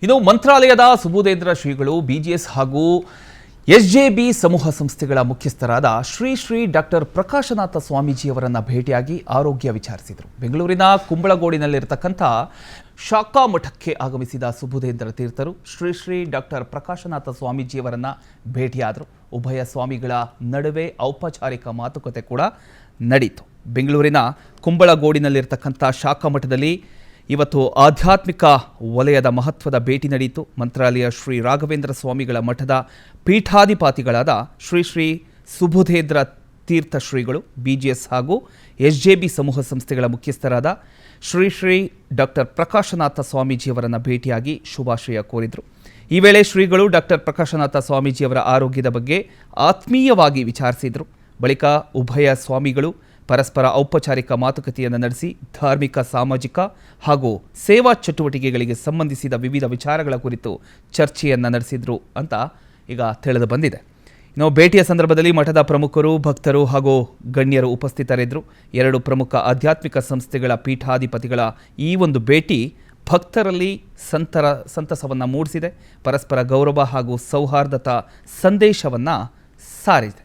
ಇನ್ನು ಮಂತ್ರಾಲಯದ ಸುಬುಧೇಂದ್ರ ಶ್ರೀಗಳು ಬಿಜಿಎಸ್ ಹಾಗೂ ಎಸ್ಜೆಬಿ ಸಮೂಹ ಸಂಸ್ಥೆಗಳ ಮುಖ್ಯಸ್ಥರಾದ ಶ್ರೀ ಡಾಕ್ಟರ್ ಪ್ರಕಾಶನಾಥ ಸ್ವಾಮೀಜಿಯವರನ್ನ ಭೇಟಿಯಾಗಿ ಆರೋಗ್ಯ ವಿಚಾರಿಸಿದರು. ಬೆಂಗಳೂರಿನ ಕುಂಬಳಗೋಡಿನಲ್ಲಿರತಕ್ಕಂಥ ಶಾಖಾ ಮಠಕ್ಕೆ ಆಗಮಿಸಿದ ಸುಬುಧೇಂದ್ರ ತೀರ್ಥರು ಶ್ರೀ ಡಾಕ್ಟರ್ ಪ್ರಕಾಶನಾಥ ಸ್ವಾಮೀಜಿಯವರನ್ನ ಭೇಟಿಯಾದರು. ಉಭಯ ಸ್ವಾಮಿಗಳ ನಡುವೆ ಔಪಚಾರಿಕ ಮಾತುಕತೆ ಕೂಡ ನಡೆಯಿತು. ಬೆಂಗಳೂರಿನ ಕುಂಬಳಗೋಡಿನಲ್ಲಿರತಕ್ಕಂಥ ಶಾಖಾ ಮಠದಲ್ಲಿ ಇವತ್ತು ಆಧ್ಯಾತ್ಮಿಕ ವಲಯದ ಮಹತ್ವದ ಭೇಟಿ ನಡೆಯಿತು. ಮಂತ್ರಾಲಯ ಶ್ರೀ ರಾಘವೇಂದ್ರ ಸ್ವಾಮಿಗಳ ಮಠದ ಪೀಠಾಧಿಪತಿಗಳಾದ ಶ್ರೀ ಸುಬುಧೇಂದ್ರ ತೀರ್ಥ ಶ್ರೀಗಳು ಬಿಜಿಎಸ್ ಹಾಗೂ ಎಸ್ಜೆಬಿ ಸಮೂಹ ಸಂಸ್ಥೆಗಳ ಮುಖ್ಯಸ್ಥರಾದ ಶ್ರೀ ಡಾಕ್ಟರ್ ಪ್ರಕಾಶನಾಥ ಸ್ವಾಮೀಜಿಯವರನ್ನು ಭೇಟಿಯಾಗಿ ಶುಭಾಶಯ ಕೋರಿದರು. ಈ ವೇಳೆ ಶ್ರೀಗಳು ಡಾಕ್ಟರ್ ಪ್ರಕಾಶನಾಥ ಸ್ವಾಮೀಜಿಯವರ ಆರೋಗ್ಯದ ಬಗ್ಗೆ ಆತ್ಮೀಯವಾಗಿ ವಿಚಾರಿಸಿದರು. ಬಳಿಕ ಉಭಯ ಸ್ವಾಮಿಗಳು ಪರಸ್ಪರ ಔಪಚಾರಿಕ ಮಾತುಕತೆಯನ್ನು ನಡೆಸಿ ಧಾರ್ಮಿಕ, ಸಾಮಾಜಿಕ ಹಾಗೂ ಸೇವಾ ಚಟುವಟಿಕೆಗಳಿಗೆ ಸಂಬಂಧಿಸಿದ ವಿವಿಧ ವಿಚಾರಗಳ ಕುರಿತು ಚರ್ಚೆಯನ್ನು ನಡೆಸಿದರು ಅಂತ ಈಗ ತಿಳಿದು ಬಂದಿದೆ. ಇನ್ನು ಭೇಟಿಯ ಸಂದರ್ಭದಲ್ಲಿ ಮಠದ ಪ್ರಮುಖರು, ಭಕ್ತರು ಹಾಗೂ ಗಣ್ಯರು ಉಪಸ್ಥಿತರಿದ್ದರು. ಎರಡು ಪ್ರಮುಖ ಆಧ್ಯಾತ್ಮಿಕ ಸಂಸ್ಥೆಗಳ ಪೀಠಾಧಿಪತಿಗಳ ಈ ಒಂದು ಭೇಟಿ ಭಕ್ತರಲ್ಲಿ ಸಂತಸವನ್ನು ಮೂಡಿಸಿದೆ. ಪರಸ್ಪರ ಗೌರವ ಹಾಗೂ ಸೌಹಾರ್ದತಾ ಸಂದೇಶವನ್ನು ಸಾರಿದೆ.